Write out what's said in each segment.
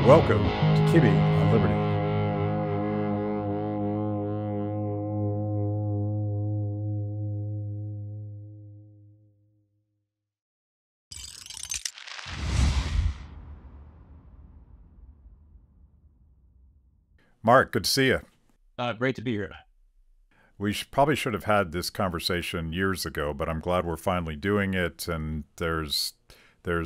Welcome to Kibbe on Liberty. Mark, good to see you. Great to be here. We probably should have had this conversation years ago, but I'm glad we're finally doing it. And there's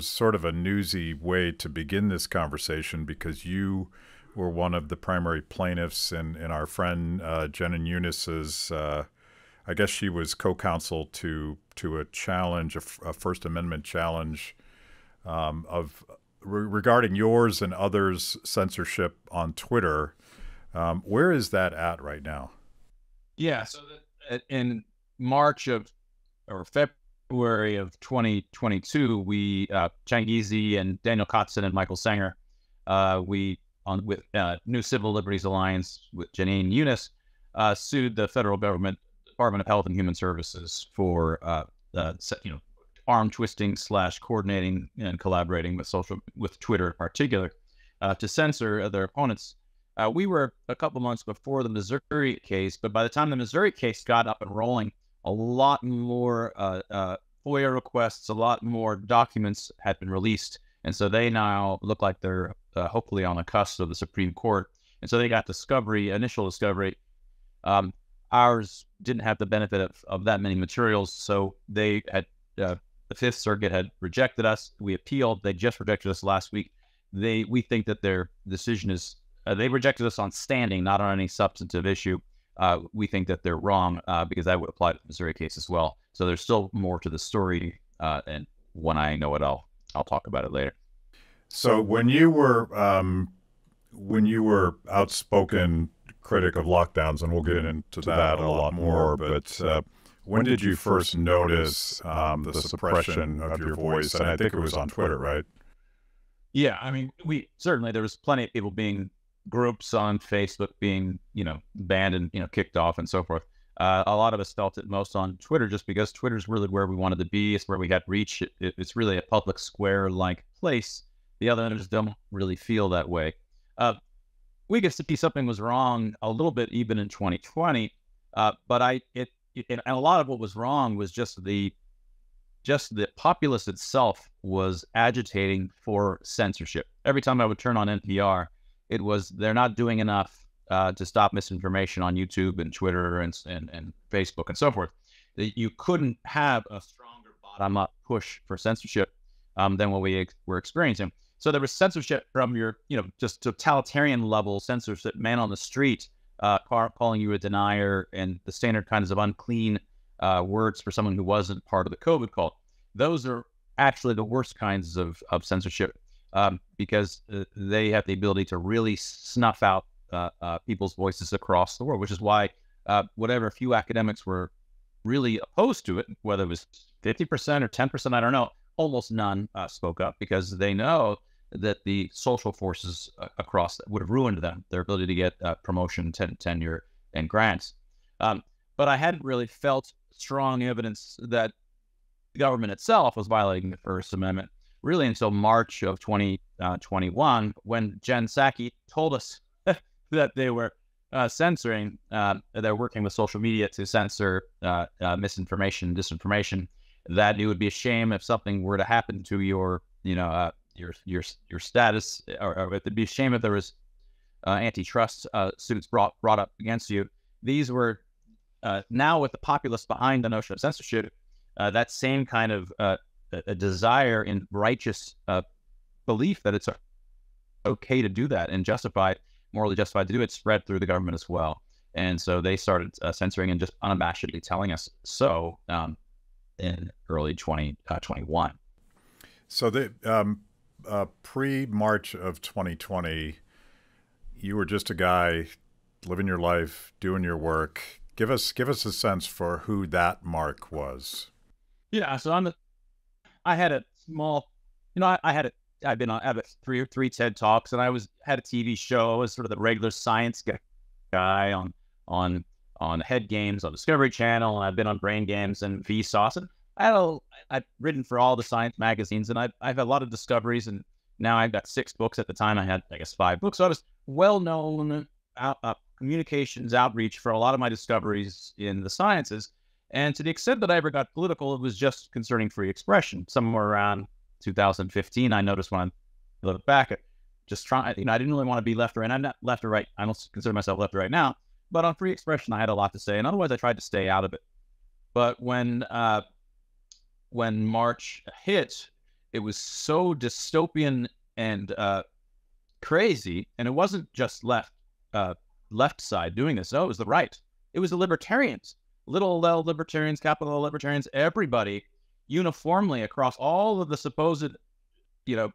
sort of a newsy way to begin this conversation because you were one of the primary plaintiffs in our friend Jen and Eunice's. I guess she was co-counsel to a challenge, a First Amendment challenge regarding yours and others' censorship on Twitter. Where is that at right now? Yeah, so in March or February of 2022, we Changizi and Daniel Kotzen and Michael Sanger, with New Civil Liberties Alliance with Janine and Eunice, sued the federal government, Department of Health and Human Services for arm twisting / coordinating and collaborating with Twitter in particular to censor their opponents. We were a couple months before the Missouri case, but by the time the Missouri case got up and rolling, a lot more FOIA requests, a lot more documents had been released. And so they now look like they're hopefully on the cusp of the Supreme Court. And so they got initial discovery. Ours didn't have the benefit of that many materials. So they had, the Fifth Circuit had rejected us. We appealed. They just rejected us last week. We think that their decision is, they rejected us on standing, not on any substantive issue. We think that they're wrong because that would apply to the Missouri case as well. So there's still more to the story, and when I know it, I'll talk about it later. So when you were outspoken critic of lockdowns, and we'll get into that a lot more, but when did you first notice the suppression of your voice? And I think it was on Twitter, right? Yeah, I mean, there was plenty of people being groups on Facebook being, banned and, kicked off and so forth. A lot of us felt it most on Twitter just because Twitter's really where we wanted to be. It's where we had reach. It's really a public square-like place. The others don't really feel that way. We could see something was wrong a little bit even in 2020, but and a lot of what was wrong was just the populace itself was agitating for censorship. Every time I would turn on NPR, it was they're not doing enough to stop misinformation on YouTube and Twitter and Facebook and so forth. You couldn't have a stronger bottom-up push for censorship than what we were experiencing. So there was censorship from your, just totalitarian level censorship, man on the street, calling you a denier, and the standard kinds of unclean words for someone who wasn't part of the COVID cult. Those are actually the worst kinds of censorship. Because they have the ability to really snuff out people's voices across the world, which is why whatever few academics were really opposed to it, whether it was 50% or 10%, I don't know, almost none spoke up because they know that the social forces across that would have ruined them, their ability to get promotion, tenure, and grants. But I hadn't really felt strong evidence that the government itself was violating the First Amendment really until March of 2021, when Jen Psaki told us that they were censoring, they're working with social media to censor misinformation, disinformation, that it would be a shame if something were to happen to your status, or it'd be a shame if there was antitrust suits brought up against you. These were, now with the populace behind the notion of censorship, that same kind of a desire in righteous belief that it's okay to do that and morally justified to do it, spread through the government as well. And so they started censoring and just unabashedly telling us so in early 2021. So the pre-March of 2020, you were just a guy living your life, doing your work. Give us a sense for who that Mark was. Yeah, so I had a small, I've been on three TED Talks, and had a TV show. I was sort of the regular science guy on Head Games on Discovery Channel, and I've been on Brain Games and Vsauce. And I've written for all the science magazines, and I've had a lot of discoveries and Now I've got 6 books. At the time, I had, I guess, 5 books. So I was well-known communications outreach for a lot of my discoveries in the sciences. And to the extent that I ever got political, it was just concerning free expression. Somewhere around 2015, I noticed when I look back at just trying, I didn't really want to be left or right. I'm not left or right. I don't consider myself left or right now. But on free expression, I had a lot to say. And otherwise, I tried to stay out of it. But when March hit, it was so dystopian and crazy. And it wasn't just left side doing this. No, it was the right. It was the libertarians, little L libertarians, capital L libertarians, everybody uniformly across all of the supposed,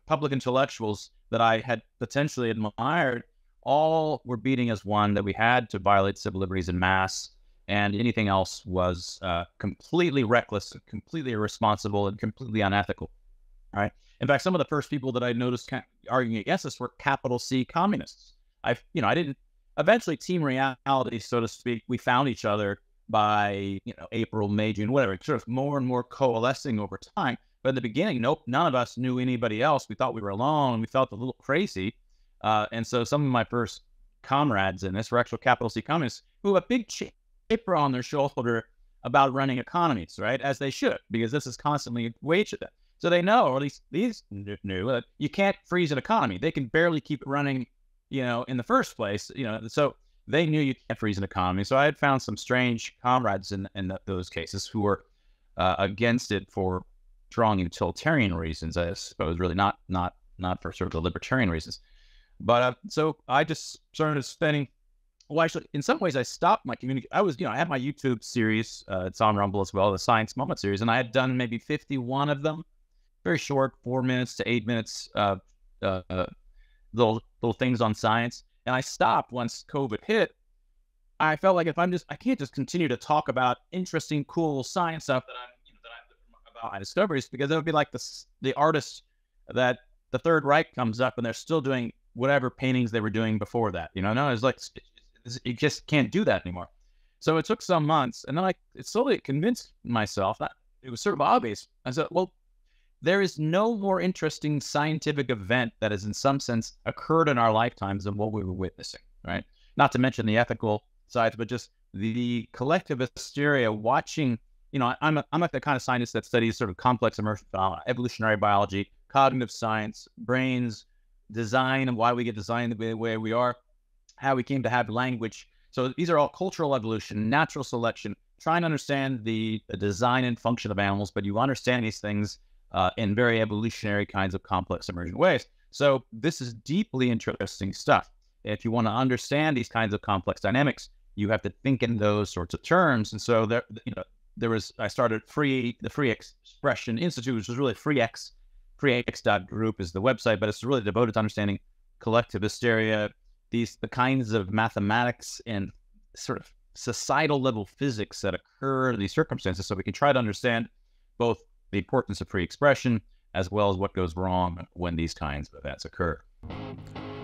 public intellectuals that I had potentially admired, all were beating as one that we had to violate civil liberties en masse, and anything else was completely reckless, completely irresponsible, and completely unethical. All right. In fact, some of the first people that I noticed arguing against this were capital C communists. I didn't. Eventually, team reality, so to speak, we found each other by April, May, June, whatever, sort of more and more coalescing over time. But in the beginning, nope, none of us knew anybody else. We thought we were alone. We felt a little crazy. And so some of my first comrades in this were actual capital C communists who have a big chipper on their shoulder about running economies, right? As they should, because this is constantly waged at them. So they know, or at least these knew, that you can't freeze an economy. They can barely keep it running, in the first place, so they knew you can't freeze an economy. So I had found some strange comrades in those cases who were against it for strong utilitarian reasons, I suppose, really not for sort of the libertarian reasons. But so I just started spending. Well, actually, in some ways, I stopped my community. I had my YouTube series. It's on Rumble as well, the Science Moment series, and I had done maybe 51 of them, very short, 4 minutes to 8 minutes, little things on science. And I stopped once COVID hit. I felt like I can't just continue to talk about interesting, cool science stuff that I'm about my discoveries, because it would be like the artists that the Third Reich comes up and they're still doing whatever paintings they were doing before that. No, it's like you just can't do that anymore. So it took some months, and then it slowly convinced myself that it was sort of obvious. I said, well, there is no more interesting scientific event that has in some sense occurred in our lifetimes than what we were witnessing, right? Not to mention the ethical sides, but just the collective hysteria watching, I'm like the kind of scientist that studies sort of complex emergent phenomena, evolutionary biology, cognitive science, brains, design, and why we get designed the way we are, how we came to have language. So these are all cultural evolution, natural selection, trying to understand the design and function of animals, but you understand these things in very evolutionary kinds of complex emergent ways. So this is deeply interesting stuff. If you want to understand these kinds of complex dynamics, you have to think in those sorts of terms. And so I started the Free Expression Institute, which was really freex.group is the website, but it's really devoted to understanding collective hysteria, the kinds of mathematics and sort of societal level physics that occur in these circumstances, so we can try to understand both the importance of free expression as well as what goes wrong when these kinds of events occur.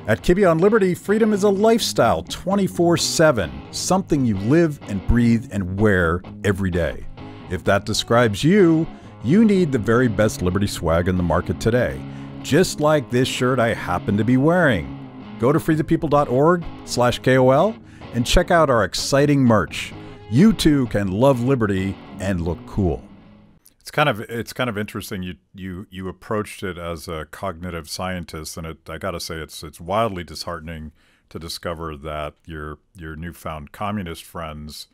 At Kibbe on Liberty, freedom is a lifestyle 24/7, something you live and breathe and wear every day. If that describes you, you need the very best Liberty swag in the market today, just like this shirt I happen to be wearing. Go to freethepeople.org/KOL and check out our exciting merch. You too can love Liberty and look cool. It's kind of interesting. You approached it as a cognitive scientist, and I got to say it's wildly disheartening to discover that your newfound communist friends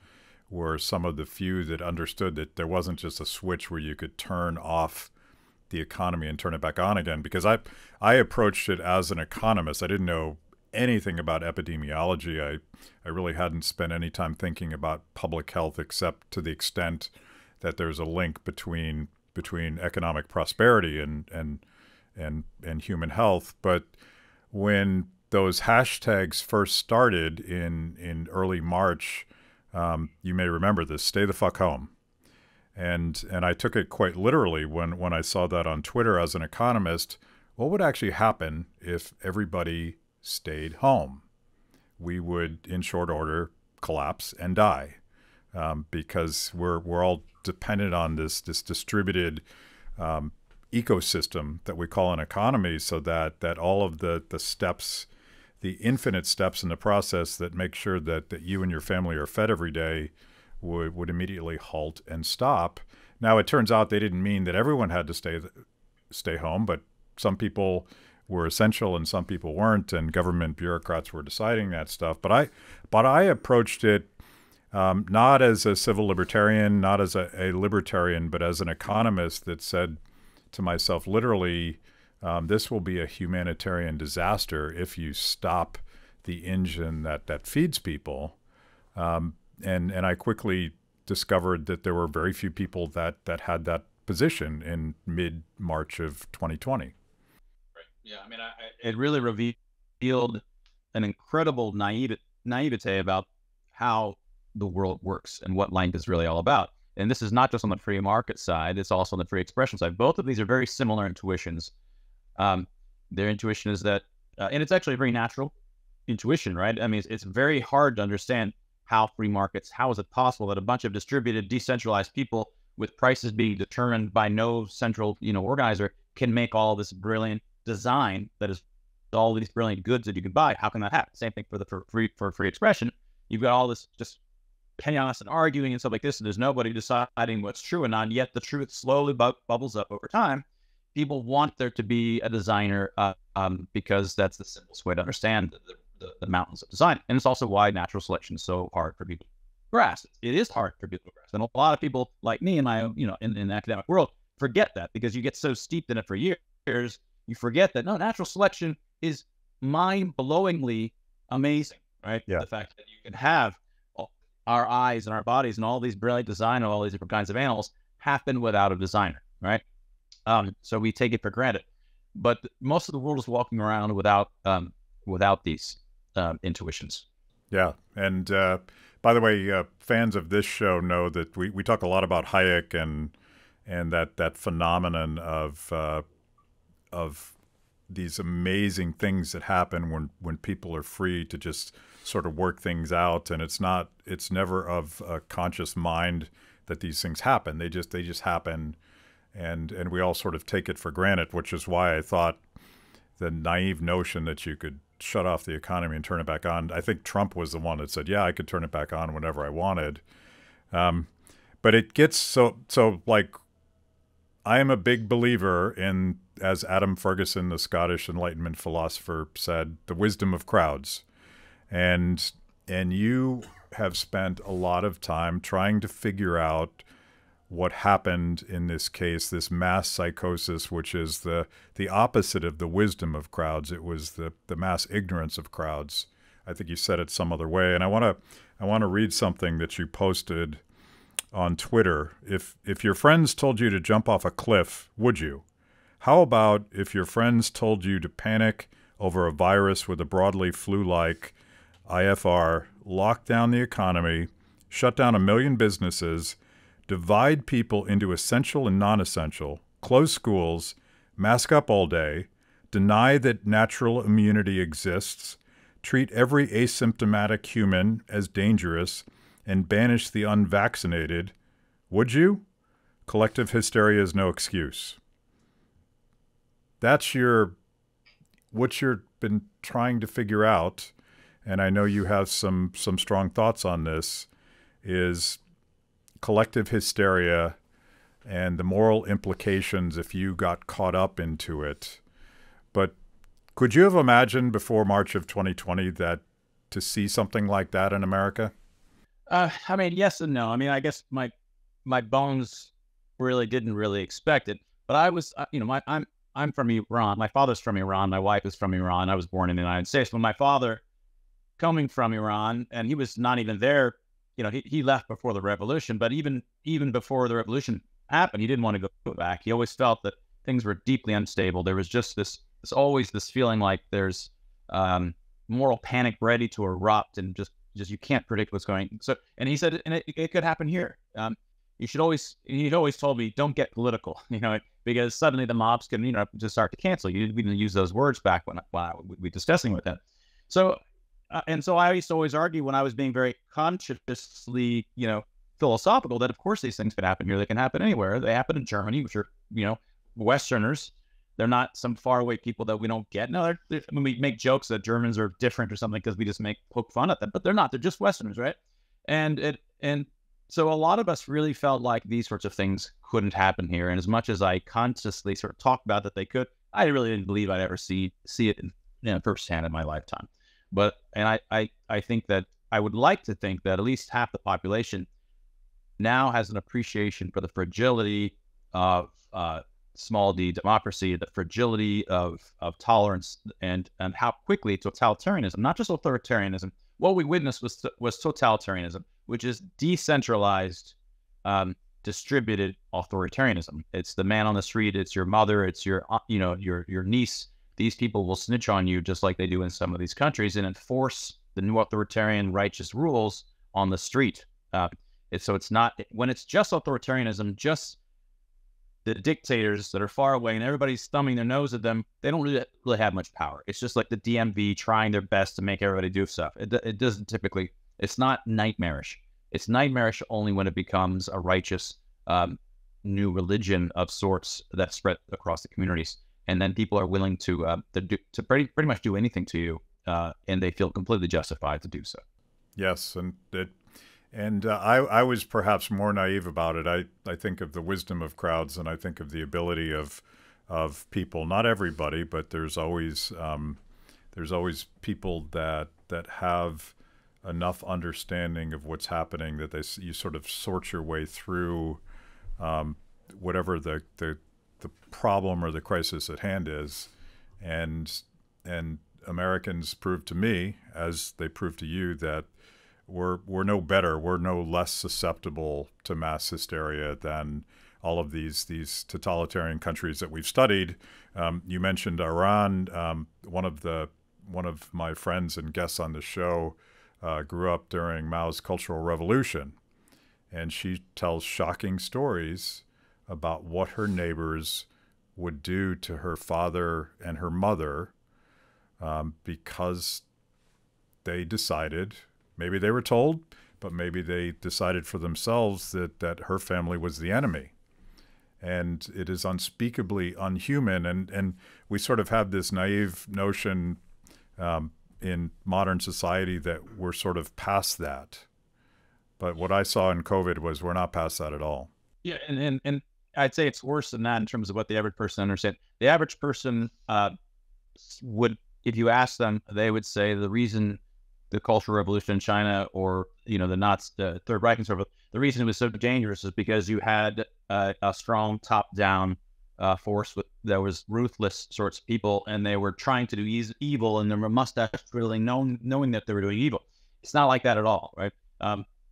were some of the few that understood that there wasn't just a switch where you could turn off the economy and turn it back on again. Because I approached it as an economist. I didn't know anything about epidemiology. I really hadn't spent any time thinking about public health, except to the extent that there's a link between economic prosperity and human health. But when those hashtags first started in early March, you may remember this: "Stay the fuck home," and I took it quite literally when I saw that on Twitter. As an economist, what would actually happen if everybody stayed home? We would, in short order, collapse and die, because we're all dependent on this distributed ecosystem that we call an economy, so that all of the steps, the infinite steps in the process that make sure that you and your family are fed every day would immediately halt and stop. Now, it turns out they didn't mean that everyone had to stay home, but some people were essential and some people weren't, and government bureaucrats were deciding that stuff. But I approached it not as a civil libertarian, not as a libertarian, but as an economist that said to myself, literally, this will be a humanitarian disaster if you stop the engine that feeds people. And I quickly discovered that there were very few people that had that position in mid-March of 2020. Right. Yeah, I mean, it really revealed an incredible naivete about how the world works and what life is really all about. And this is not just on the free market side, it's also on the free expression side. Both of these are very similar intuitions. Their intuition is that, and it's actually a very natural intuition, right? I mean, it's very hard to understand how free markets, how is it possible that a bunch of distributed, decentralized people with prices being determined by no central, organizer can make all this brilliant design that is all these brilliant goods that you can buy. How can that happen? Same thing for free expression. You've got all this just chaos and arguing and stuff like this, and there's nobody deciding what's true and not, and yet the truth slowly bubbles up over time. People want there to be a designer because that's the simplest way to understand the mountains of design. And it's also why natural selection is so hard for people to grasp. It is hard for people to grasp. And a lot of people like me and my, in the academic world forget that, because you get so steeped in it for years, you forget that, no, natural selection is mind-blowingly amazing, right? Yeah. The fact that you can have our eyes and our bodies and all these brilliant design of all these different kinds of animals happen without a designer, right? So we take it for granted. But most of the world is walking around without these intuitions. Yeah. And by the way, fans of this show know that we talk a lot about Hayek and that phenomenon of these amazing things that happen when people are free to just sort of work things out. And it's never of a conscious mind that these things happen. They just happen. And we all sort of take it for granted, which is why I thought the naive notion that you could shut off the economy and turn it back on. I think Trump was the one that said, yeah, I could turn it back on whenever I wanted. But it gets so like, I am a big believer in, as Adam Ferguson, the Scottish Enlightenment philosopher, said, the wisdom of crowds. And you have spent a lot of time trying to figure out what happened in this case, this mass psychosis, which is the opposite of the wisdom of crowds. It was the mass ignorance of crowds. I think you said it some other way. And I want to read something that you posted on Twitter. If your friends told you to jump off a cliff, would you? How about if your friends told you to panic over a virus with a broadly flu-like IFR, lock down the economy, shut down 1 million businesses, divide people into essential and non-essential, close schools, mask up all day, deny that natural immunity exists, treat every asymptomatic human as dangerous, and banish the unvaccinated? Would you? Collective hysteria is no excuse. That's what you've been trying to figure out, and I know you have some strong thoughts on this, is collective hysteria and the moral implications if you got caught up into it. But could you have imagined before March of 2020 that to see something like that in America? I mean, yes and no. I mean, I guess my bones didn't really expect it. But I was, I'm from Iran. My father's from Iran. My wife is from Iran. I was born in the United States. When my father, coming from Iran, and he was not even there, he left before the revolution, but even before the revolution happened, he didn't want to go back. He always felt that things were deeply unstable. There was just always this feeling like there's moral panic ready to erupt, and just you can't predict what's going. So, and he said, and it could happen here. He'd always told me, don't get political, because suddenly the mobs can, just start to cancel you. We didn't use those words back when we'd be discussing with him. So, and so I used to always argue, when I was being very consciously, philosophical, that of course these things can happen here. They can happen anywhere. They happen in Germany, which are, Westerners. They're not some faraway people that we don't get. No, I mean, we make jokes that Germans are different or something because we just poke fun at them, but they're not. They're just Westerners, right? And so a lot of us really felt like these sorts of things couldn't happen here. And as much as I consciously sort of talked about that they could, I really didn't believe I'd ever see it firsthand in my lifetime. And I think that I would like to think that at least half the population now has an appreciation for the fragility of small d democracy, the fragility of tolerance, and how quickly totalitarianism, not just authoritarianism, what we witnessed was totalitarianism, which is decentralized, distributed authoritarianism. It's the man on the street, it's your mother, it's your niece. These people will snitch on you just like they do in some of these countries and enforce the new authoritarian righteous rules on the street. So it's not, when it's just authoritarianism, just the dictators that are far away and everybody's thumbing their nose at them, they don't really have much power. It's just like the DMV trying their best to make everybody do stuff. It doesn't typically, it's not nightmarish. It's nightmarish only when it becomes a righteous new religion of sorts that spread across the communities. And then people are willing to pretty much do anything to you, and they feel completely justified to do so. Yes, and I was perhaps more naive about it. I think of the wisdom of crowds, and I think of the ability of people. Not everybody, but there's always people that have enough understanding of what's happening that you sort of sort your way through whatever the problem or the crisis at hand is, and Americans proved to me, as they proved to you, that we're no better, we're no less susceptible to mass hysteria than all of these totalitarian countries that we've studied. You mentioned Iran. One of my friends and guests on the show grew up during Mao's Cultural Revolution, and she tells shocking stories about what her neighbors would do to her father and her mother because they decided, maybe they were told, but maybe they decided for themselves that her family was the enemy. And it is unspeakably unhuman. And we sort of have this naive notion in modern society that we're sort of past that. But what I saw in COVID was we're not past that at all. Yeah, and I'd say it's worse than that in terms of what the average person understands. The average person would, if you ask them, they would say the reason the Cultural Revolution in China or, the Third Reich and so forth, the reason it was so dangerous is because you had a strong top-down force that was ruthless sorts of people, and they were trying to do evil, and they were mustache twirling, knowing that they were doing evil. It's not like that at all, right?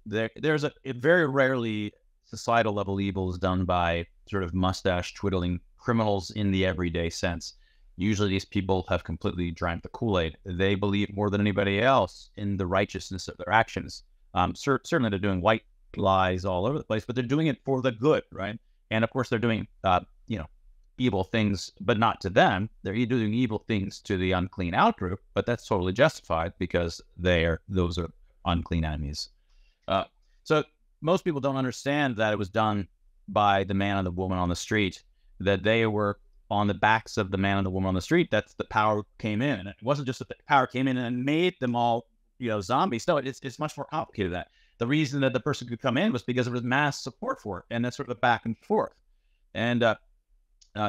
There's very rarely societal level evil is done by sort of mustache twiddling criminals in the everyday sense. Usually these people have completely drank the Kool-Aid. They believe more than anybody else in the righteousness of their actions. Certainly they're doing white lies all over the place, but they're doing it for the good, right? And of course they're doing, evil things, but not to them. They're doing evil things to the unclean out group, but that's totally justified because those are unclean enemies. So most people don't understand that it was done by the man and the woman on the street, that they were on the backs of the man and the woman on the street. That's the power came in. And it wasn't just that the power came in and made them all, zombies. No, it's much more complicated than that. The reason that the person could come in was because there was mass support for it. And that's sort of the back and forth. And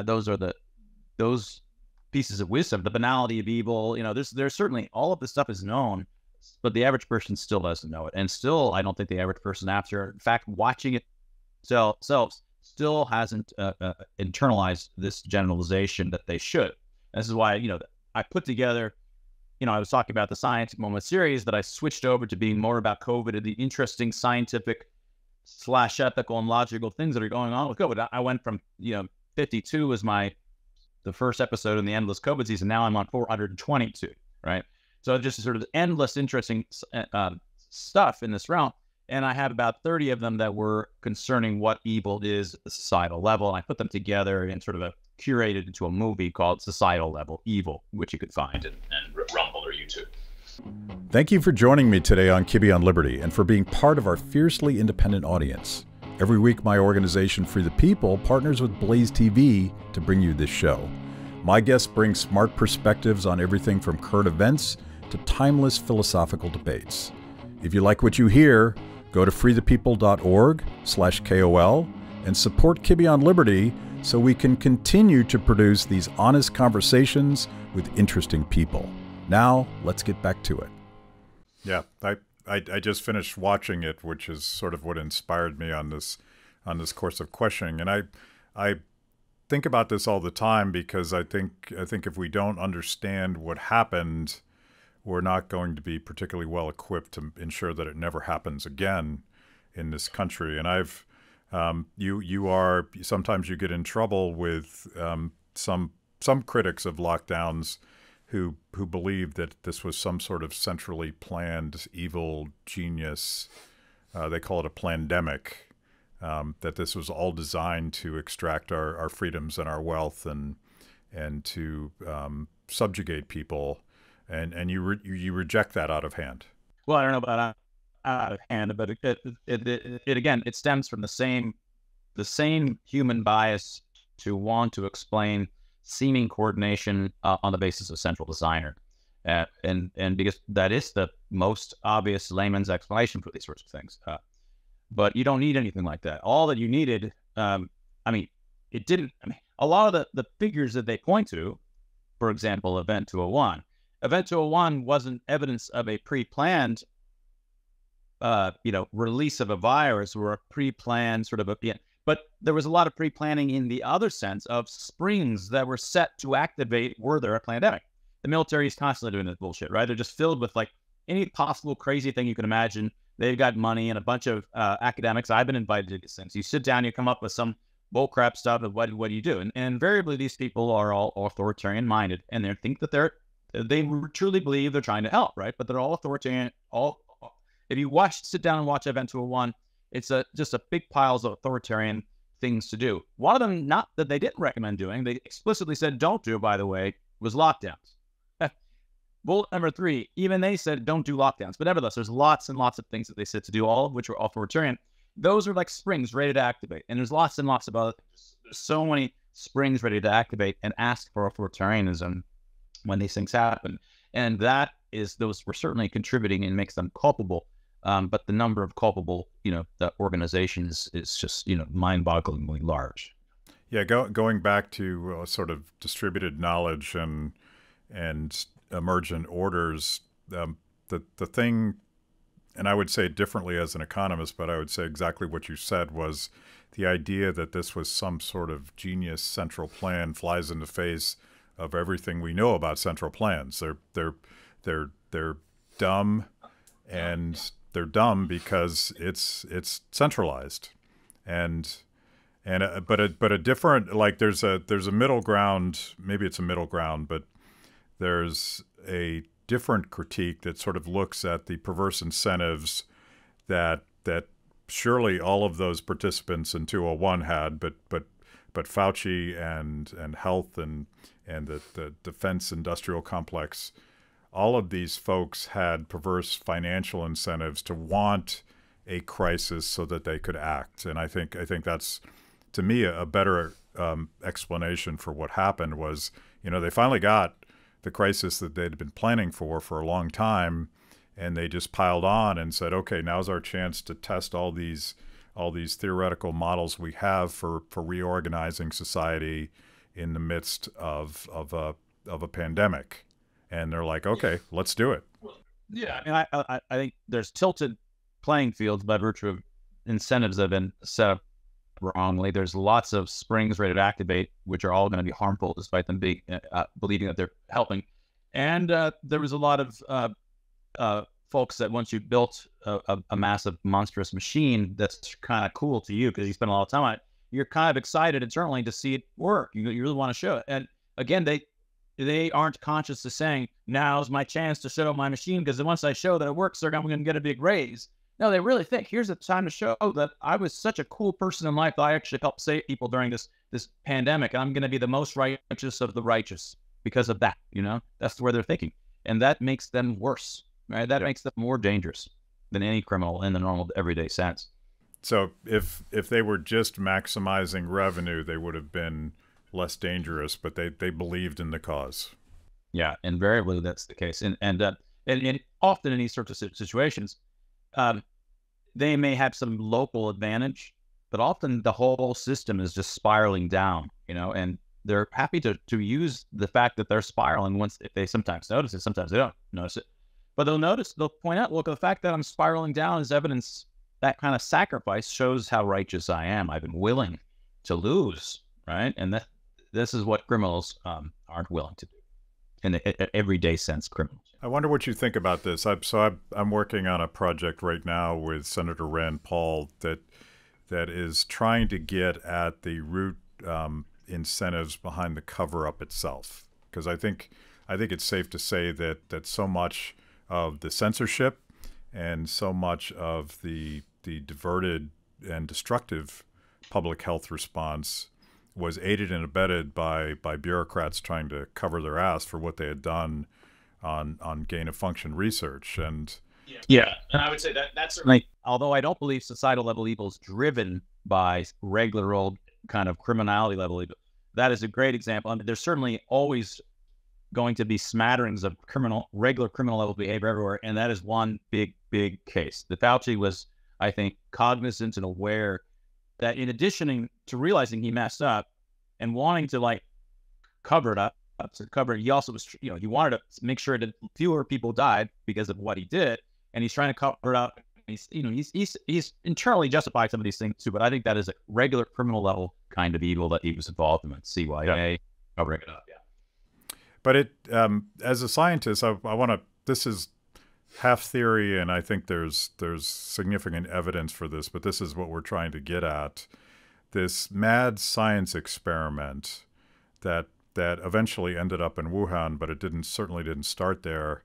those pieces of wisdom, the banality of evil, there's certainly, all of this stuff is known, but the average person still doesn't know it. And still, I don't think the average person, after, in fact, watching it themselves, still hasn't internalized this generalization that they should. This is why, I put together, I was talking about the Scientific Moment series, that I switched over to being more about COVID and the interesting scientific / ethical and logical things that are going on with COVID. I went from, 52 was the first episode in the endless COVID season. Now I'm on 422, right? So just sort of endless interesting stuff in this realm. And I had about 30 of them that were concerning what evil is at the societal level. And I put them together and sort of curated into a movie called Societal Level Evil, which you could find in Rumble or YouTube. Thank you for joining me today on Kibbe on Liberty and for being part of our fiercely independent audience. Every week, my organization, Free the People, partners with blazetv to bring you this show. My guests bring smart perspectives on everything from current events to timeless philosophical debates. If you like what you hear, go to freethepeople.org/KOL and support Kibbe on Liberty so we can continue to produce these honest conversations with interesting people. Now, let's get back to it. Yeah, I just finished watching it, which is sort of what inspired me on this course of questioning. And I think about this all the time because I think if we don't understand what happened, we're not going to be particularly well equipped to ensure that it never happens again in this country. And sometimes you get in trouble with some critics of lockdowns who believe that this was some sort of centrally planned evil genius. They call it a plandemic, that this was all designed to extract our freedoms and our wealth and to subjugate people. And you reject that out of hand. Well, I don't know about out of hand, but it again, it stems from the same human bias to want to explain seeming coordination on the basis of central designer, and because that is the most obvious layman's explanation for these sorts of things. But you don't need anything like that. All that you needed, a lot of the figures that they point to, for example, Event 201. Event 201 wasn't evidence of a pre-planned, release of a virus or a pre-planned sort of but there was a lot of pre-planning in the other sense of springs that were set to activate were there a pandemic. The military is constantly doing this bullshit, right? They're just filled with like any possible crazy thing you can imagine. They've got money and a bunch of academics. I've been invited to these things. You sit down, you come up with some bullcrap stuff of what do you do? And invariably these people are all authoritarian minded and they think that they truly believe they're trying to help, right? But they're all authoritarian. If you sit down and watch Event 201, it's just a big piles of authoritarian things to do. One of them, not that they didn't recommend doing, they explicitly said don't do, by the way, was lockdowns. Bullet number 3, even they said don't do lockdowns. But nevertheless, there's lots and lots of things that they said to do, all of which were authoritarian. Those are like springs ready to activate. And there's lots and lots of other things. There's so many springs ready to activate and ask for authoritarianism when these things happen. And those were certainly contributing and makes them culpable. But the number of culpable, the organizations is just, mind-bogglingly large. Yeah, going back to sort of distributed knowledge and emergent orders, the thing, and I would say it differently as an economist, but I would say exactly what you said was the idea that this was some sort of genius central plan flies in the face of everything we know about central plans. They're dumb, and they're dumb because it's centralized, but a different, like there's a middle ground. Maybe it's a middle ground, but there's a different critique that sort of looks at the perverse incentives that surely all of those participants in 201 had, but Fauci and health and the defense industrial complex. All of these folks had perverse financial incentives to want a crisis so that they could act. And I think that's, to me, a better explanation for what happened was, they finally got the crisis that they'd been planning for a long time, and they just piled on and said, okay, now's our chance to test all these theoretical models we have for reorganizing society in the midst of a pandemic. And they're like, okay, let's do it. Yeah, I think there's tilted playing fields by virtue of incentives that have been set up wrongly. There's lots of springs ready to activate, which are all going to be harmful despite them being believing that they're helping. And there was a lot of folks that once you built a massive, monstrous machine that's kind of cool to you because you spend a lot of time on it, you're kind of excited internally to see it work. You really want to show it. And again, they aren't conscious of saying, now's my chance to show my machine, because once I show that it works, they're going to get a big raise. No, they really think, here's the time to show that I was such a cool person in life that I actually helped save people during this pandemic. I'm going to be the most righteous of the righteous because of that, That's where they're thinking. And that makes them worse, right? That makes them more dangerous than any criminal in the normal everyday sense. So if they were just maximizing revenue, they would have been less dangerous, but they believed in the cause. Yeah, invariably that's the case, and often in these sorts of situations, um, they may have some local advantage, but often the whole system is just spiraling down, and they're happy to use the fact that they're spiraling once if they sometimes notice it, sometimes they don't notice it. But they'll point out, look, the fact that I'm spiraling down is evidence that kind of sacrifice shows how righteous I am. I've been willing to lose, right? And this is what criminals aren't willing to do in the everyday sense, criminals. I wonder what you think about this. I'm working on a project right now with Senator Rand Paul that is trying to get at the root incentives behind the cover-up itself. Because I think it's safe to say that so much of the censorship and so much of the diverted and destructive public health response was aided and abetted by bureaucrats trying to cover their ass for what they had done on gain of function research. And yeah, and I would say that's certainly, although I don't believe societal level evil is driven by regular old kind of criminality level evil, that is a great example. I mean, there's certainly always going to be smatterings of regular criminal level behavior everywhere, and that is one big case. The Fauci was, I think, cognizant and aware that in addition to realizing he messed up and wanting to cover it up, he also was, he wanted to make sure that fewer people died because of what he did, and he's trying to cover it up. He's internally justified some of these things too, but I think that is a regular criminal level kind of evil that he was involved in. CYA covering it up. Yeah. But as a scientist, I want to. This is half theory, and I think there's significant evidence for this. But this is what we're trying to get at: this mad science experiment that eventually ended up in Wuhan, but it certainly didn't start there.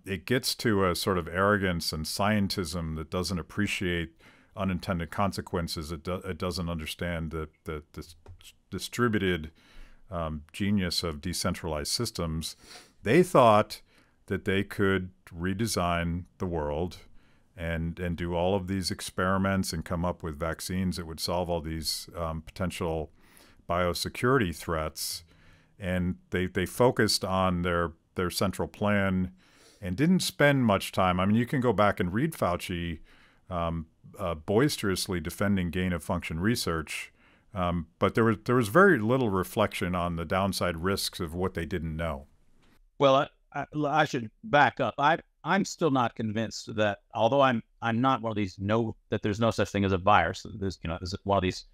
It gets to a sort of arrogance and scientism that doesn't appreciate unintended consequences. It doesn't understand the distributed genius of decentralized systems. They thought that they could redesign the world and do all of these experiments and come up with vaccines that would solve all these potential biosecurity threats. And they focused on their central plan and didn't spend much time. I mean, you can go back and read Fauci boisterously defending gain-of-function research, but there was very little reflection on the downside risks of what they didn't know. Well, I should back up. I'm still not convinced that, although I'm not one of these that there's no such thing as a virus. There's one of these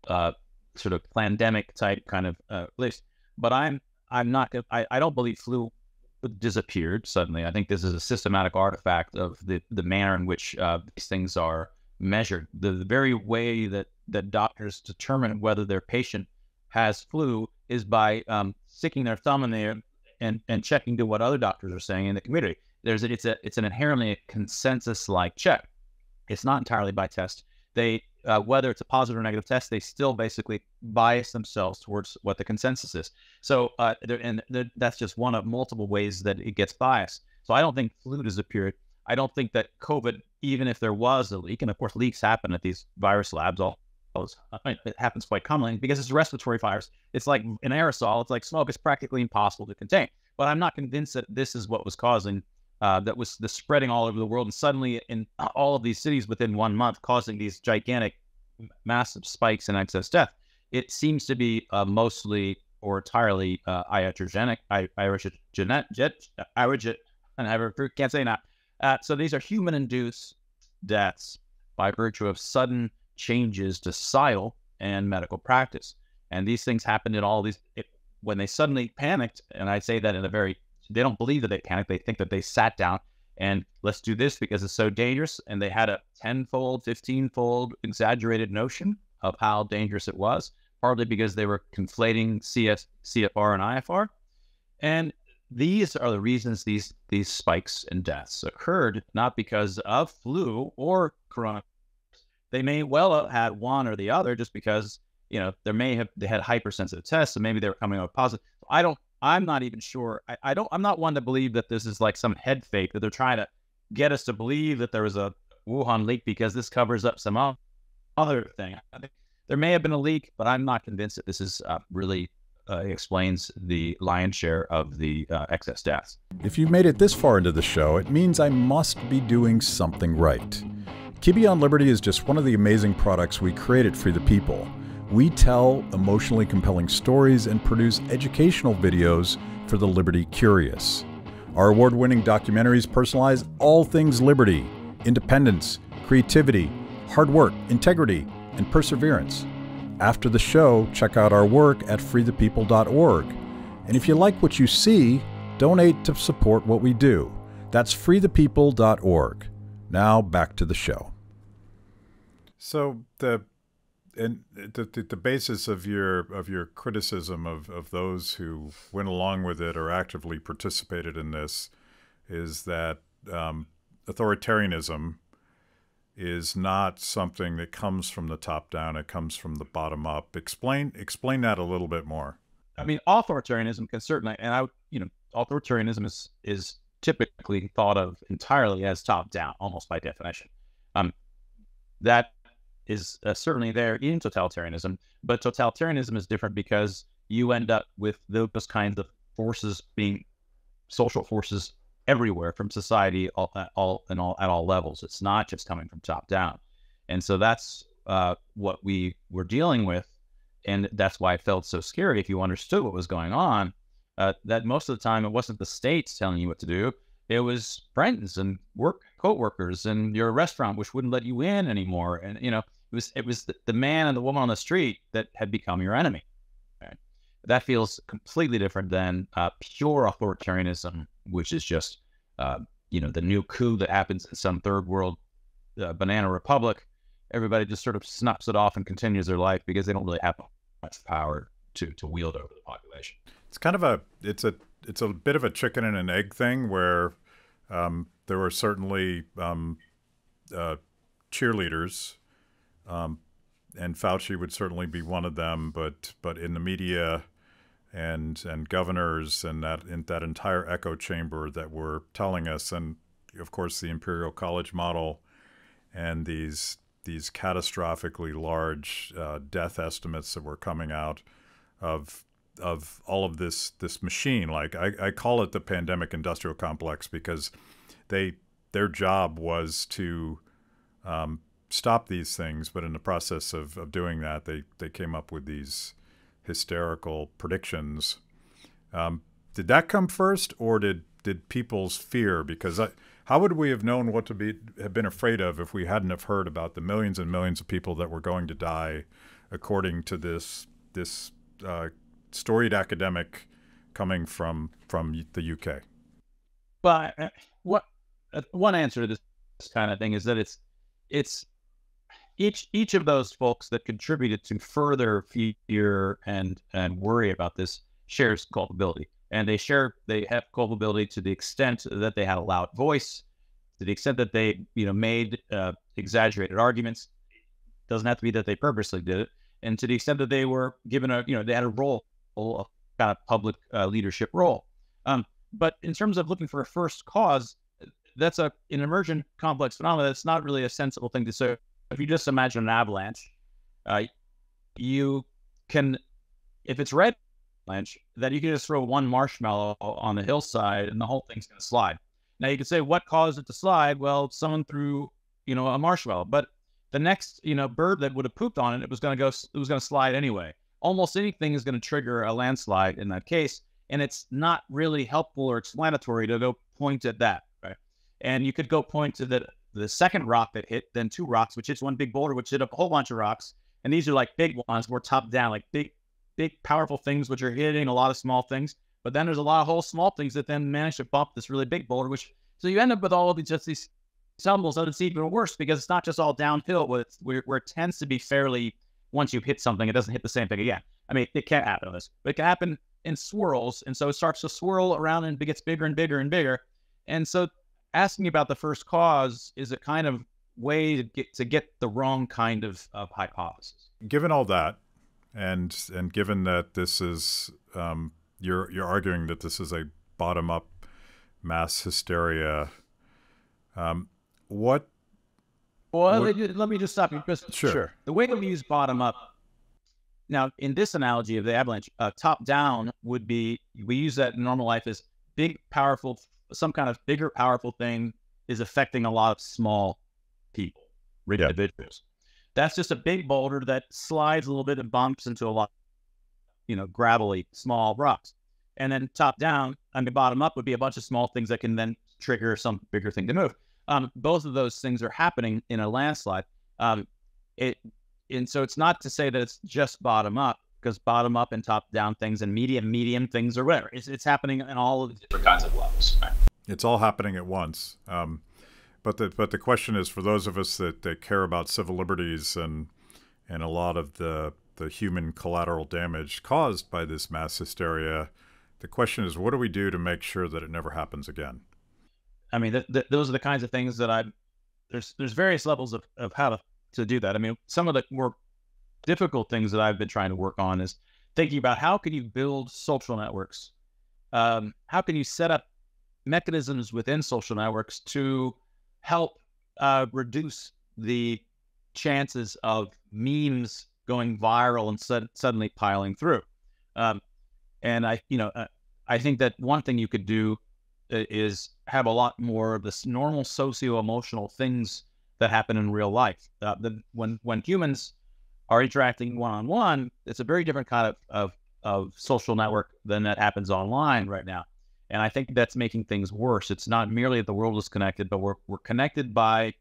sort of pandemic type kind of list. But I'm not. I don't believe flu disappeared suddenly. I think this is a systematic artifact of the manner in which these things are measured. The very way that doctors determine whether their patient has flu is by sticking their thumb in there and checking to what other doctors are saying in the community. It's an inherently consensus-like check. It's not entirely by test. They whether it's a positive or negative test, they still basically bias themselves towards what the consensus is. So that's just one of multiple ways that it gets biased. So I don't think flu disappeared. I don't think that COVID, even if there was a leak, and of course leaks happen at these virus labs, it happens quite commonly because it's a respiratory virus. It's like an aerosol. It's like smoke. It's practically impossible to contain. But I'm not convinced that this is what was causing that was the spreading all over the world, and suddenly in all of these cities within 1 month, causing these gigantic, massive spikes in excess death. It seems to be mostly or entirely iatrogenic, can't say that. So these are human-induced deaths by virtue of sudden changes to societal and medical practice. And these things happened in all these, when they suddenly panicked, and I say that they don't believe that they panicked. They think that they sat down and let's do this because it's so dangerous. And they had a 10-fold, 15-fold exaggerated notion of how dangerous it was, partly because they were conflating CFR and IFR. And these are the reasons these spikes in deaths occurred, not because of flu or coronavirus. They may well have had one or the other just because, they had hypersensitive tests, so maybe they were coming out positive. I'm not even sure. I'm not one to believe that this is like some head fake, that they're trying to get us to believe that there was a Wuhan leak because this covers up some other thing. I think there may have been a leak, but I'm not convinced that this is really explains the lion's share of the excess deaths. If you've made it this far into the show, it means I must be doing something right. Kibbe on Liberty is just one of the amazing products we create at Free the People. We tell emotionally compelling stories and produce educational videos for the liberty curious. Our award-winning documentaries personalize all things liberty, independence, creativity, hard work, integrity, and perseverance. After the show, check out our work at freethepeople.org. And if you like what you see, donate to support what we do. That's freethepeople.org. Now back to the show. So the basis of your criticism of those who went along with it or actively participated in this is that authoritarianism is not something that comes from the top down; it comes from the bottom up. Explain that a little bit more. I mean, authoritarianism can certainly, and authoritarianism is typically thought of entirely as top down, almost by definition. That is certainly there in totalitarianism, but totalitarianism is different because you end up with those kinds of forces being social forces everywhere from society at all levels. It's not just coming from top down. And so that's what we were dealing with. And that's why it felt so scary if you understood what was going on, that most of the time it wasn't the states telling you what to do. It was friends and co-workers and your restaurant, which wouldn't let you in anymore. And, it was the man and the woman on the street that had become your enemy. Right? That feels completely different than pure authoritarianism, which is just, the new coup that happens in some third world banana republic. Everybody just sort of snaps it off and continues their life because they don't really have much power to wield over the population. It's kind of it's a bit of a chicken and an egg thing where there were certainly cheerleaders, and Fauci would certainly be one of them, but in the media and governors and that entire echo chamber that were telling us, and of course the Imperial College model and these catastrophically large death estimates that were coming out of all of this machine. Like I call it the pandemic industrial complex because their job was to stop these things, but in the process of doing that, they came up with these hysterical predictions. Did that come first, or did people's fear? Because how would we have known what to have been afraid of if we hadn't have heard about the millions and millions of people that were going to die, according to this storied academic coming from the UK? But one answer to this kind of thing is that it's each of those folks that contributed to further fear and worry about this shares culpability, and they have culpability to the extent that they had a loud voice, to the extent that they made exaggerated arguments. Doesn't have to be that they purposely did it, and to the extent that they were given they had a role, a kind of public leadership role. But in terms of looking for a first cause, that's an emergent complex phenomenon. That's not really a sensible thing to say. If you just imagine an avalanche, you can, if it's red avalanche, that you can just throw one marshmallow on the hillside and the whole thing's going to slide. Now you can say, what caused it to slide? Well, someone threw, a marshmallow, but the next, bird that would have pooped on it, it was going to slide anyway. Almost anything is going to trigger a landslide in that case. And it's not really helpful or explanatory to go point at that, right? And you could go point to the second rock that hit, then two rocks, which hits one big boulder, which hit a whole bunch of rocks. And these are like big ones, more top down, like big, powerful things, which are hitting a lot of small things. But then there's a lot of whole small things that then manage to bump this really big boulder, so you end up with all of these stumbles. And it's even worse because it's not just all downhill, where it tends to be fairly, once you hit something, it doesn't hit the same thing again. I mean, it can't happen on this, but it can happen in swirls. And so it starts to swirl around and it gets bigger and bigger and bigger. And so asking about the first cause is a kind of way to get the wrong kind of hypothesis. Given all that, and given that this is, you're arguing that this is a bottom-up mass hysteria, what Well, let me just stop you. Because Sure. the way that we use bottom up, now in this analogy of the avalanche, top down would be, we use that in normal life as big, powerful, some kind of bigger, powerful thing is affecting a lot of small people, individuals. That's just a big boulder that slides a little bit and bumps into a lot, gravelly, small rocks. And then top down, bottom up would be a bunch of small things that can then trigger some bigger thing to move. Both of those things are happening in a landslide. And so it's not to say that it's just bottom up, because bottom up and top down things and medium things or whatever. It's happening in all of the different kinds of levels. Right? It's all happening at once. But the question is, for those of us that care about civil liberties and a lot of the human collateral damage caused by this mass hysteria, the question is, what do we do to make sure that it never happens again? I mean, those are the kinds of things that there's various levels of how to do that. I mean, some of the more difficult things that I've been trying to work on is thinking about how can you build social networks? How can you set up mechanisms within social networks to help reduce the chances of memes going viral and suddenly piling through? And I think that one thing you could do is have a lot more of this normal socio-emotional things that happen in real life. When humans are interacting one-on-one, it's a very different kind of social network than that happens online right now. And I think that's making things worse. It's not merely that the world is connected, but we're connected by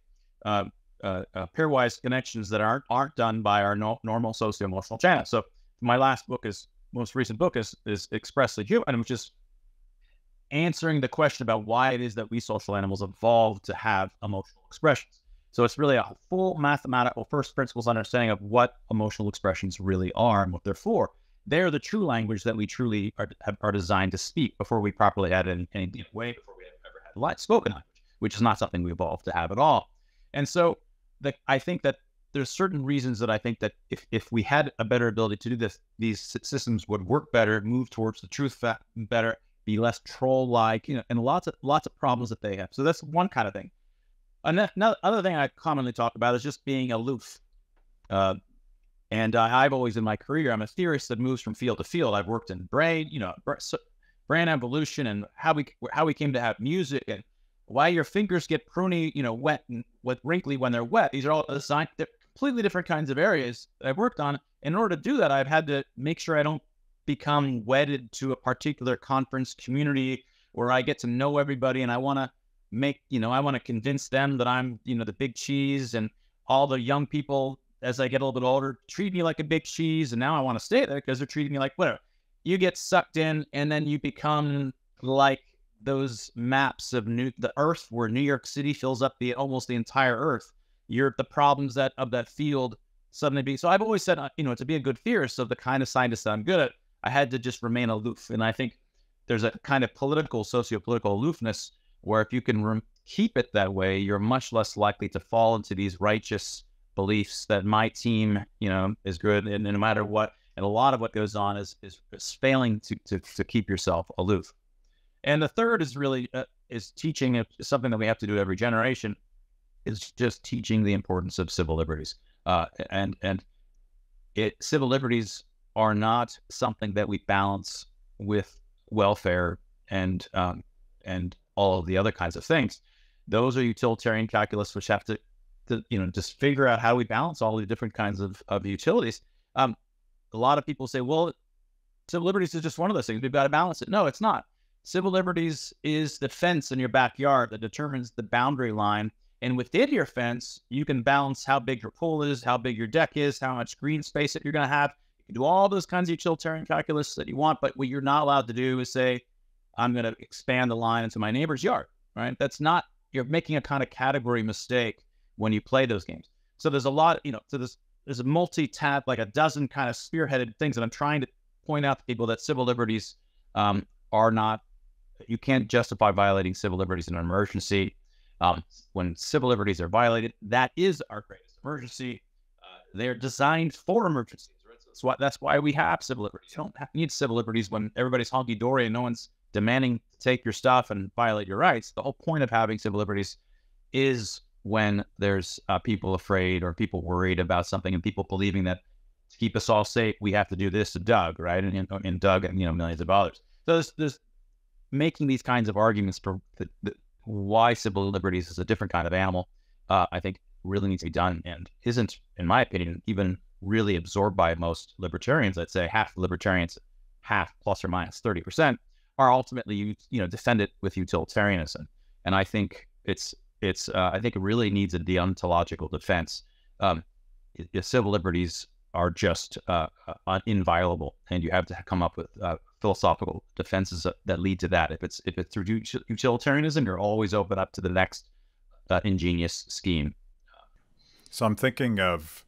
pairwise connections that aren't done by our normal socio-emotional channels. So my most recent book is Expressly Human, which is answering the question about why it is that we social animals evolved to have emotional expressions. So it's really a full mathematical first principles understanding of what emotional expressions really are and what they're for. They're the true language that we truly are designed to speak before we properly had it in any way, before we ever had spoken language, which is not something we evolved to have at all. And so I think that there's certain reasons that I think that if we had a better ability to do this, these systems would work better, move towards the truth better, be less troll-like, and lots of problems that they have. So that's one kind of thing. Another thing I commonly talk about is just being aloof. And I've always, in my career, I'm a theorist that moves from field to field. I've worked in brain evolution, and how we came to have music, and why your fingers get pruny, wet and wrinkly when they're wet. These are all they're completely different kinds of areas that I've worked on. In order to do that, I've had to make sure I don't become wedded to a particular conference community where I get to know everybody, and I want to convince them that I'm, the big cheese, and all the young people, as I get a little bit older, treat me like a big cheese, and now I want to stay there because they're treating me like whatever. You get sucked in, and then you become like those maps of the Earth, where New York City fills up almost the entire Earth. The problems of that field suddenly be. So I've always said, to be a good theorist of the kind of scientist that I'm good at, I had to just remain aloof. And I think there's a kind of socio-political aloofness where if you can keep it that way, you're much less likely to fall into these righteous beliefs that my team, is good, and no matter what. And a lot of what goes on is failing to keep yourself aloof. And the third is really is teaching something that we have to do every generation, is just teaching the importance of civil liberties. Civil liberties are not something that we balance with welfare and all of the other kinds of things. Those are utilitarian calculus, which have to just figure out how we balance all the different kinds of utilities. A lot of people say, well, civil liberties is just one of those things. We've got to balance it. No, it's not. Civil liberties is the fence in your backyard that determines the boundary line. And within your fence, you can balance how big your pool is, how big your deck is, how much green space that you're going to have. You can do all those kinds of utilitarian calculus that you want, but what you're not allowed to do is say, I'm going to expand the line into my neighbor's yard, right? You're making a kind of category mistake when you play those games. So there's a lot, there's a multi-tab, like a dozen kind of spearheaded things that I'm trying to point out to people that civil liberties are not, you can't justify violating civil liberties in an emergency. When civil liberties are violated, that is our greatest emergency. They're designed for emergencies, right? That's why we have civil liberties. You don't need civil liberties when everybody's honky-dory and no one's demanding to take your stuff and violate your rights. The whole point of having civil liberties is when there's people afraid or people worried about something, and people believing that to keep us all safe, we have to do this to Doug, right? And Doug and millions of others. So there's making these kinds of arguments for why civil liberties is a different kind of animal. I think really needs to be done, and isn't, in my opinion, even really absorbed by most libertarians. I'd say half the libertarians, half plus or minus 30%, are ultimately defend it with utilitarianism. And I think I think it really needs a deontological defense. Civil liberties are just inviolable, and you have to come up with philosophical defenses that lead to that. If it's through utilitarianism, you're always open up to the next ingenious scheme. So I'm thinking of,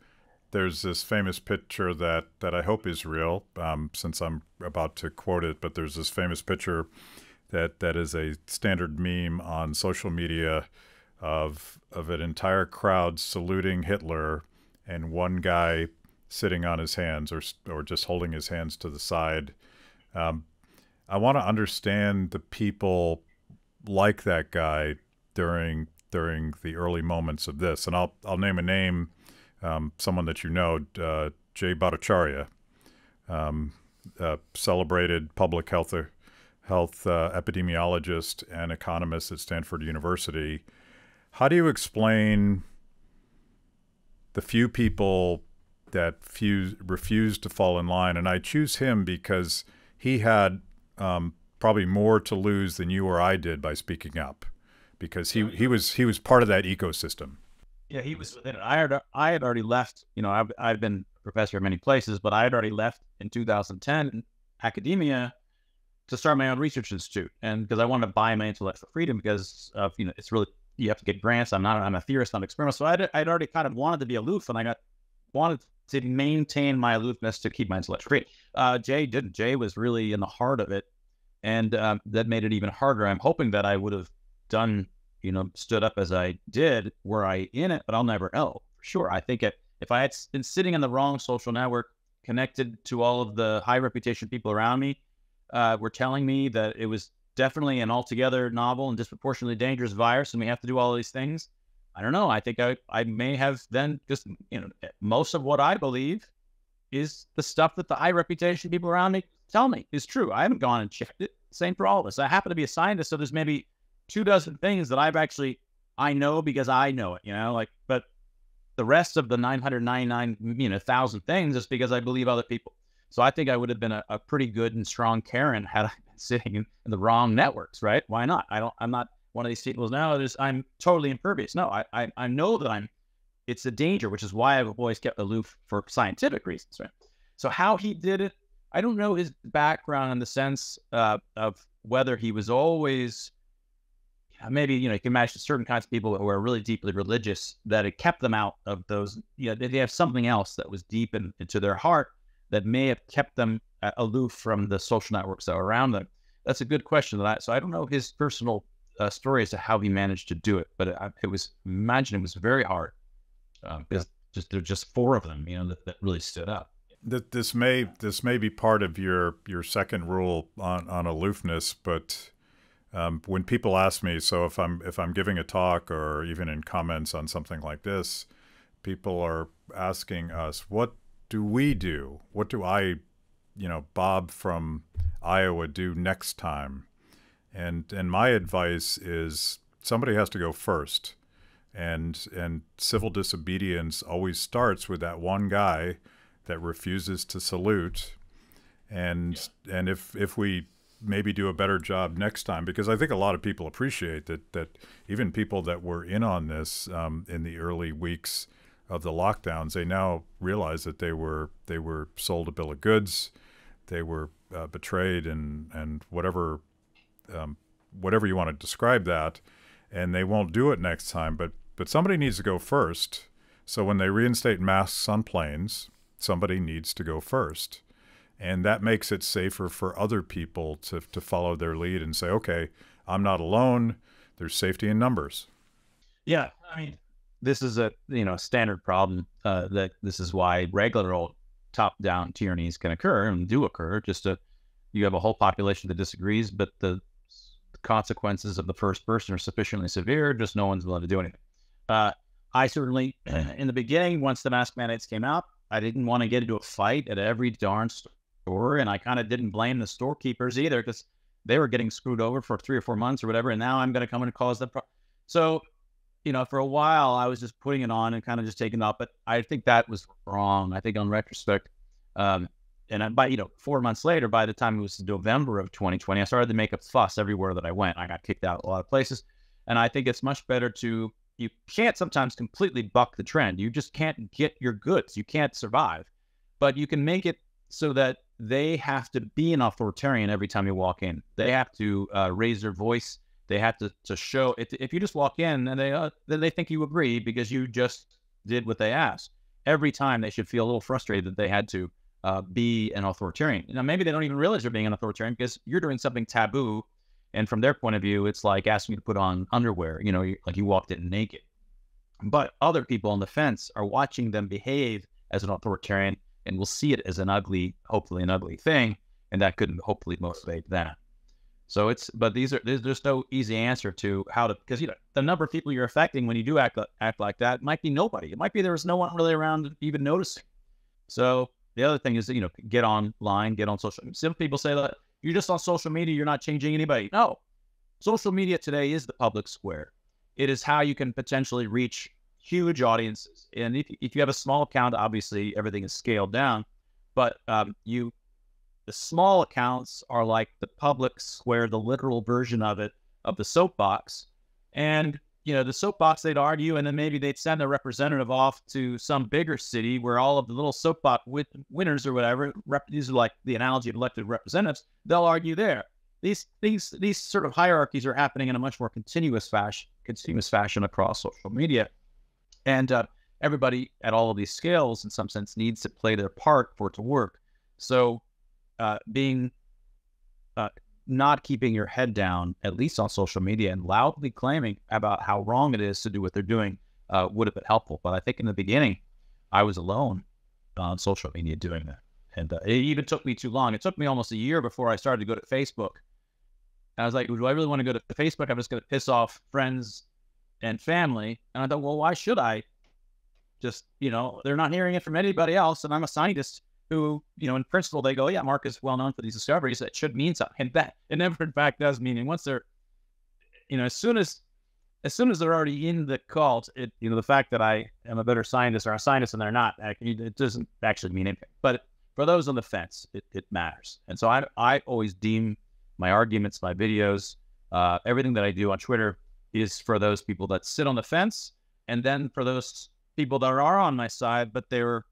there's this famous picture that I hope is real, since I'm about to quote it, but there's this famous picture that is a standard meme on social media of an entire crowd saluting Hitler and one guy sitting on his hands or just holding his hands to the side. I want to understand the people like that guy during the early moments of this, and I'll name a name, someone that you know, Jay Bhattacharya, celebrated public health epidemiologist and economist at Stanford University. How do you explain the few people that refused to fall in line? And I choose him because he had probably more to lose than you or I did by speaking up, because he was part of that ecosystem. Yeah, he was within it. I had already left. I've been a professor at many places, but I had already left in 2010 academia to start my own research institute, and because I wanted to buy my intellectual freedom, because of it's really, you have to get grants. I'm a theorist, not an experiment. So I'd already kind of wanted to be aloof, and I wanted to maintain my aloofness to keep my intellectual freedom. Jay didn't. Jay was really in the heart of it, and that made it even harder. I'm hoping that I would have done, stood up as I did were I in it, but I'll never know for sure. I think if I had been sitting in the wrong social network, connected to all of the high reputation people around me, were telling me that it was definitely an altogether novel and disproportionately dangerous virus, and we have to do all of these things, I don't know. I think I may have then just, most of what I believe is the stuff that the high reputation people around me tell me is true. I haven't gone and checked it. Same for all of us. I happen to be a scientist, so there's maybe 24 things that I know because I know it, but the rest of the 999,000 things is because I believe other people. So I think I would have been a pretty good and strong Karen had I been sitting in the wrong networks, right? Why not? I'm not one of these people now. I'm totally impervious. No, I know that it's a danger, which is why I've always kept aloof for scientific reasons, right? So how he did it, I don't know his background in the sense of whether he was always, maybe, you can imagine certain kinds of people who are really deeply religious, that it kept them out of those, they have something else that was deep into their heart that may have kept them aloof from the social networks that were around them. That's a good question. So I don't know his personal story as to how he managed to do it, but imagine it was very hard, because there are just four of them, that really stood up. This may be part of your second rule on aloofness, but when people ask me, so if I'm giving a talk or even in comments on something like this, people are asking us, what do we do? What do I, Bob from Iowa, do next time? And my advice is somebody has to go first, and civil disobedience always starts with that one guy that refuses to salute, and if we maybe do a better job next time, because I think a lot of people appreciate that even people that were in on this in the early weeks of the lockdowns, they now realize that they were sold a bill of goods, they were betrayed, and whatever you want to describe that, and they won't do it next time. But somebody needs to go first. So when they reinstate masks on planes, somebody needs to go first. And that makes it safer for other people to follow their lead and say, okay, I'm not alone. There's safety in numbers. Yeah. I mean, this is a standard problem. That this is why regular old top-down tyrannies can occur and do occur. You have a whole population that disagrees, but the consequences of the first person are sufficiently severe, just no one's willing to do anything. I certainly, in the beginning, once the mask mandates came out, I didn't want to get into a fight at every darn store, and I kind of didn't blame the storekeepers either, because they were getting screwed over for 3 or 4 months or whatever, and now I'm going to come in and cause them. So, for a while, I was just putting it on and kind of just taking it off, but I think that was wrong. I think on retrospect, and by 4 months later, by the time it was November of 2020, I started to make a fuss everywhere that I went. I got kicked out a lot of places, and I think it's much better to. You can't sometimes completely buck the trend. You just can't get your goods. You can't survive, but you can make it so that they have to be an authoritarian every time you walk in. They have to raise their voice. They have to show it. If you just walk in and then they think you agree because you just did what they asked. Every time they should feel a little frustrated that they had to be an authoritarian. Now, maybe they don't even realize they're being an authoritarian because you're doing something taboo. And from their point of view, it's like asking you to put on underwear, like you walked in naked. But other people on the fence are watching them behave as an authoritarian and will see it as hopefully an ugly thing. And that could hopefully motivate them. So but there's no easy answer to how to, because, the number of people you're affecting when you do act like that might be nobody. It might be there's no one really around even noticing. So the other thing is, get online, get on social. Some people say that you're just on social media, you're not changing anybody. No, social media today is the public square. It is how you can potentially reach huge audiences. And if you have a small account, obviously everything is scaled down. But the small accounts are like the public square, the literal version of it, of the soapbox. And the soapbox, they'd argue, and then maybe they'd send a representative off to some bigger city where all of the little soapbox winners or whatever, these are like the analogy of elected representatives, they'll argue there. These sort of hierarchies are happening in a much more continuous fashion across social media. And everybody at all of these scales, in some sense, needs to play their part for it to work. So not keeping your head down, at least on social media, and loudly claiming about how wrong it is to do what they're doing would have been helpful. But I think in the beginning, I was alone on social media doing that. And it even took me too long. It took me almost a year before I started to go to Facebook. I was like, do I really want to go to Facebook? I'm just going to piss off friends and family. And I thought, well, why should I? Just, they're not hearing it from anybody else. And I'm a scientist who, in principle, they go, yeah, Mark is well known for these discoveries. It should mean something. And that it never, in fact, does mean. And once they're, as soon as they're already in the cult, the fact that I am a better scientist or a scientist and they're not, it doesn't actually mean anything. But for those on the fence, it matters. And so I always deem my arguments, my videos, everything that I do on Twitter is for those people that sit on the fence, and then for those people that are on my side, but they were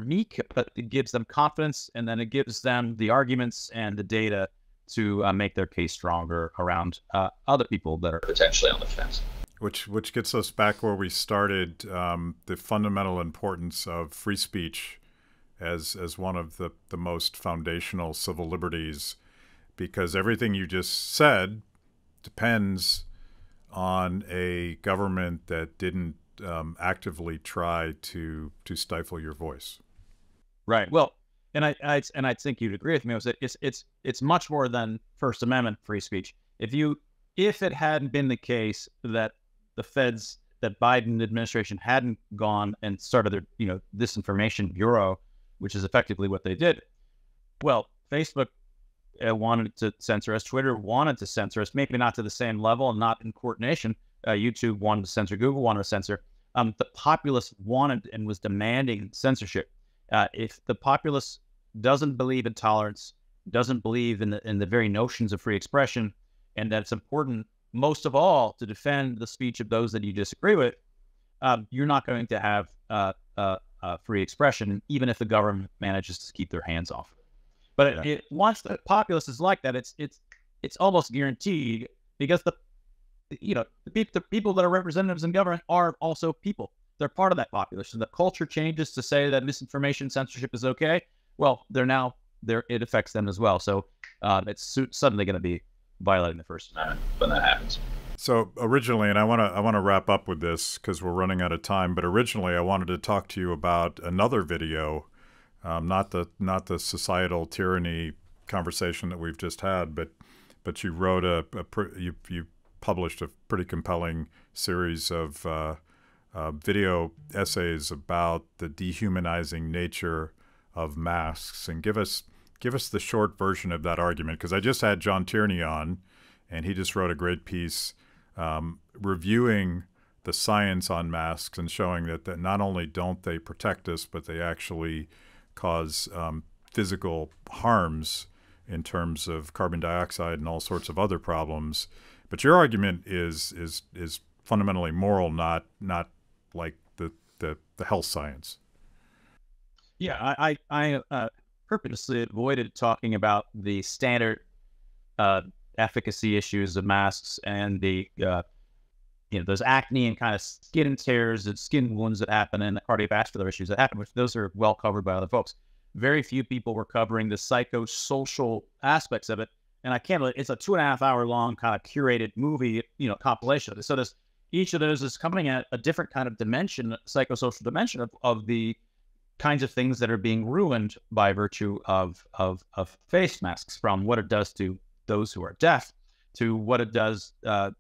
meek, but it gives them confidence, and then it gives them the arguments and the data to make their case stronger around other people that are potentially on the fence. Which gets us back where we started, the fundamental importance of free speech as one of the most foundational civil liberties, because everything you just said depends on a government that didn't actively try to stifle your voice. Right. Well, and I think you'd agree with me. It's much more than First Amendment free speech. If it hadn't been the case that the feds, that Biden administration hadn't gone and started their disinformation bureau, which is effectively what they did. Well, Facebook wanted to censor us. Twitter wanted to censor us, maybe not to the same level and not in coordination. YouTube wanted to censor. Google wanted to censor. The populace wanted and was demanding censorship. If the populace doesn't believe in tolerance, doesn't believe in the very notions of free expression, and that it's important, most of all, to defend the speech of those that you disagree with, you're not going to have free expression, even if the government manages to keep their hands off it. But once the populace is like that, it's almost guaranteed, because the people that are representatives in government are also people. They're part of that population. The culture changes to say that misinformation censorship is okay. Well, it affects them as well. So it's suddenly going to be violating the First Amendment when that happens. So originally, and I want to wrap up with this because we're running out of time, but originally I wanted to talk to you about another video, not the societal tyranny conversation that we've just had, but you wrote you published a pretty compelling series of video essays about the dehumanizing nature of masks, and give us the short version of that argument, because I just had John Tierney on, and he just wrote a great piece reviewing the science on masks and showing that not only don't they protect us, but they actually cause physical harms in terms of carbon dioxide and all sorts of other problems. But your argument is fundamentally moral, not like the health science. Yeah, I purposely avoided talking about the standard efficacy issues of masks and the those acne and kind of skin tears and skin wounds that happen and the cardiovascular issues that happen, which those are well covered by other folks. Very few people were covering the psychosocial aspects of it. And I can't believe it's a 2.5 hour long kind of curated movie, compilation of this. So each of those is coming at a different kind of dimension, psychosocial dimension of the kinds of things that are being ruined by virtue of face masks, from what it does to those who are deaf, to what it does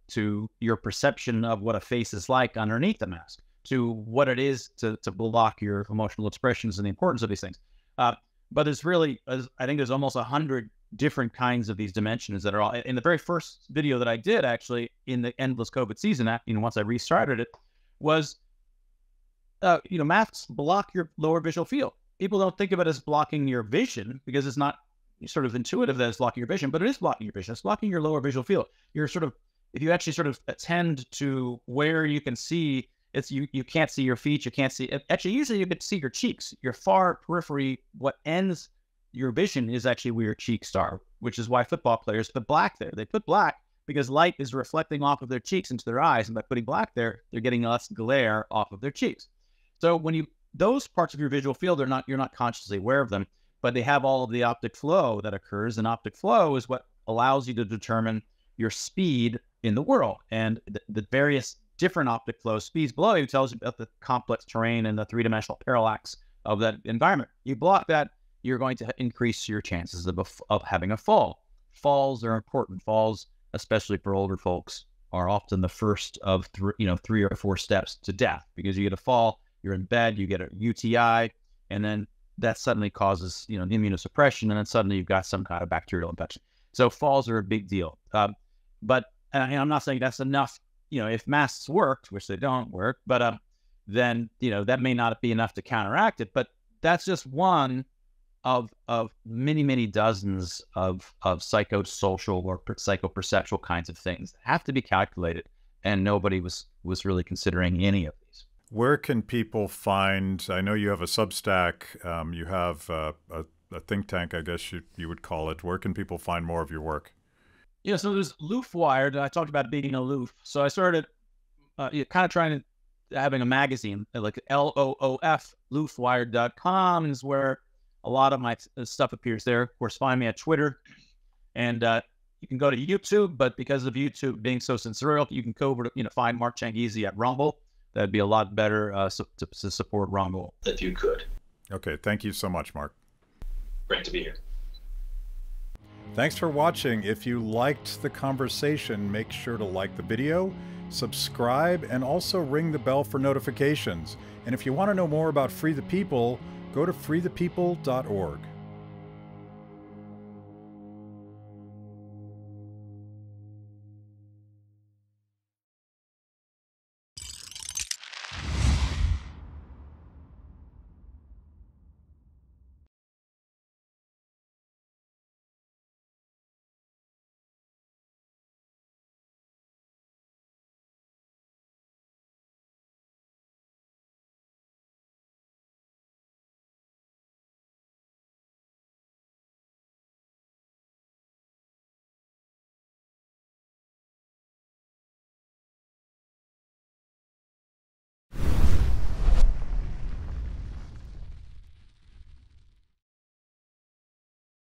to your perception of what a face is like underneath the mask, to what it is to block your emotional expressions and the importance of these things. But there's really, I think there's almost 100 different kinds of these dimensions that are all in the very first video that I did actually in the endless COVID season. Once I restarted it, was masks block your lower visual field. People don't think of it as blocking your vision because it's not sort of intuitive that it's blocking your vision, but it is blocking your vision. It's blocking your lower visual field. You're sort of, if you actually sort of attend to where you can see, you can't see your feet, you can't see, actually usually you can see your cheeks, your far periphery. What ends your vision is actually where your cheeks are, which is why football players put black there. They put black because light is reflecting off of their cheeks into their eyes, and by putting black there, they're getting less glare off of their cheeks. So when those parts of your visual field you're not consciously aware of them, but they have all of the optic flow that occurs, and optic flow is what allows you to determine your speed in the world. And the various different optic flow speeds below you tells you about the complex terrain and the three-dimensional parallax of that environment. You block that, you're going to increase your chances of having a fall. Falls are important. Falls, especially for older folks, are often the first of 3 or 4 steps to death, because you get a fall, you're in bed, you get a UTI, and then that suddenly causes immunosuppression, and then suddenly you've got some kind of bacterial infection. So falls are a big deal. But I'm not saying that's enough. If masks worked, which they don't work, but then that may not be enough to counteract it. But that's just one of many dozens of psychosocial or psychoperceptual kinds of things that have to be calculated, and nobody was really considering any of these. Where can people find, I know you have a Substack, you have a think tank, I guess you would call it. Where can people find more of your work? Yeah, so there's Loofwired. I talked about being aloof. So I started kind of trying to, having a magazine, like LOOF, loofwired.com is where a lot of my stuff appears there. Of course, find me at Twitter. And you can go to YouTube, but because of YouTube being so censorial, you can go over to, find Mark Changizi at Rumble. That'd be a lot better to support Rumble if you could. Okay, thank you so much, Mark. Great to be here. Thanks for watching. If you liked the conversation, make sure to like the video, subscribe, and also ring the bell for notifications. And if you want to know more about Free the People, go to freethepeople.org.